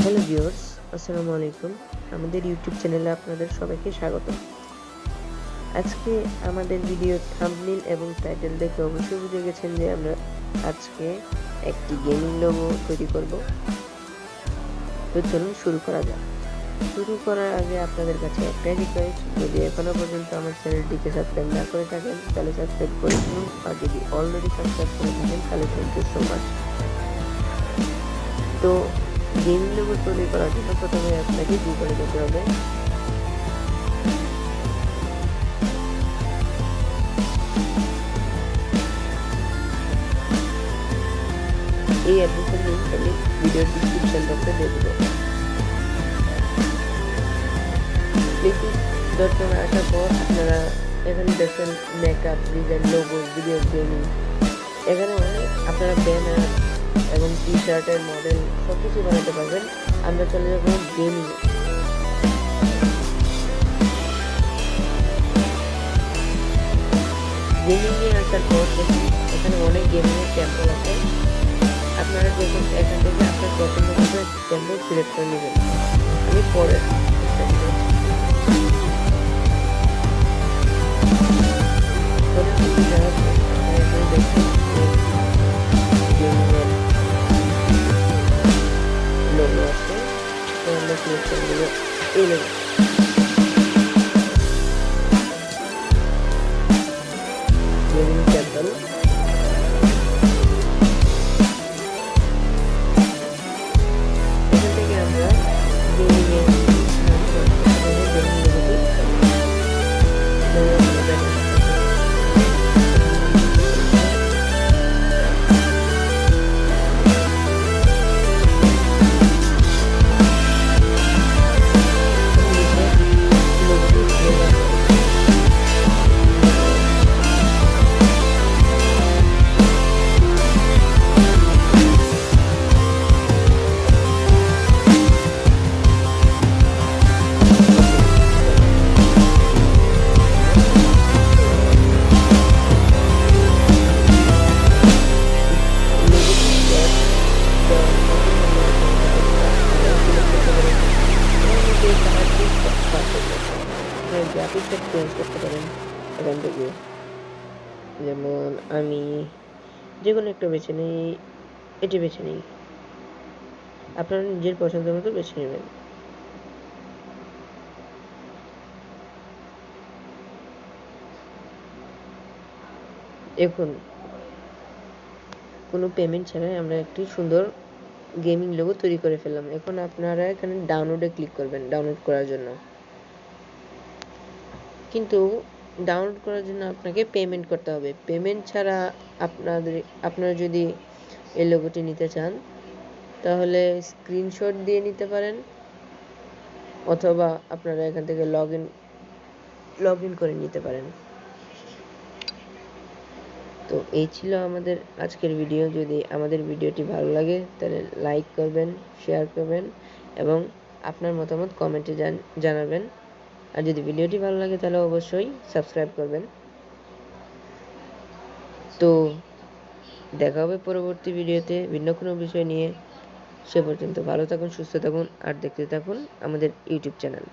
Hello viewers, আসসালামু আলাইকুম। আমাদের ইউটিউব চ্যানেলে আপনাদের সবাইকে স্বাগত। আজকে আমাদের ভিডিওর থাম্বনেইল এবং টাইটেল দেখে অবশ্যই বুঝে গেছেন যে আমরা আজকে একটি গেমিং লোগো তৈরি করব। তো চলুন শুরু করা যাক। শুরু করার আগে আপনাদের কাছে একটাই রিকোয়েস্ট, যদি এখনো পর্যন্ত আমার চ্যানেলটিকে সাবস্ক্রাইব না করে থাকেন তাহলে সাবস্ক্রাইব করে দিন, আর যদি অলরেডি সাবস্ক্রাইব করে থাকেন তাহলে থ্যাংক ইউ সো মাচ। তো গেমিং লোগো তৈরি করার জন্য প্রথমে আপনাকে গুগলে যেতে হবে। এই অ্যাড্রেসের লিঙ্ক আমি ভিডিওর ডিসক্রিপশন বক্সে দিয়ে দেবো। প্লেসিস.com আসার পর আপনারা এখানে দেখছেন makeup, design, logo, video, gaming. এখানে অনেক আপনারা ব্যানার এবং টি শার্টের মডেল সব কিছু বানাতে পারবেন। আমরা চলে যাবো গেমিং। গেমিংয়ে আসার পর দেখুন এখানে অনেক গেমিংয়ের স্যাম্পল আছে। আপনারা দেখুন এখান থেকে আপনার পছন্দ মতো স্যাম্পল সিলেক্ট করে নেবেন। আমি পরে লোগো আছে, তো আমরা সিলেক্ট করে নেব এই লোগো। গেমিং স্যাম্পল এখান থেকে আমরা গেমিংয়ের গ্রাফিক্সটা চেঞ্জ করতে পারেন এখান থেকে। যেমন আমি যে কোনো একটা বেছে নিই, এটি বেছে নিই, আপনারা নিজের পছন্দের মতো বেছে নেবেন। এখন কোনো পেমেন্ট ছাড়াই আমরা একটি সুন্দর গেমিং লোগো তৈরি করে ফেললাম। এখন আপনারা এখানে ডাউনলোডে ক্লিক করবেন ডাউনলোড করার জন্য, কিন্তু ডাউনলোড করার জন্য আপনাকে পেমেন্ট করতে হবে। পেমেন্ট ছাড়া আপনারা যদি এই লোগোটি নিতে চান তাহলে স্ক্রিনশট দিয়ে নিতে পারেন, অথবা আপনারা এখান থেকে লগ ইন করে নিতে পারেন। তো এই ছিল আমাদের আজকের ভিডিও। যদি আমাদের ভিডিওটি ভালো লাগে তাহলে লাইক করবেন, শেয়ার করবেন এবং আপনার মতামত কমেন্টে জানাবেন। আর যদি ভিডিওটি ভালো লাগে তাহলে অবশ্যই সাবস্ক্রাইব করবেন। তো দেখা হবে পরবর্তী ভিডিওতে ভিন্ন কোনো বিষয় নিয়ে। সে পর্যন্ত ভালো থাকুন, সুস্থ থাকুন আর দেখতে থাকুন আমাদের ইউটিউব চ্যানেল।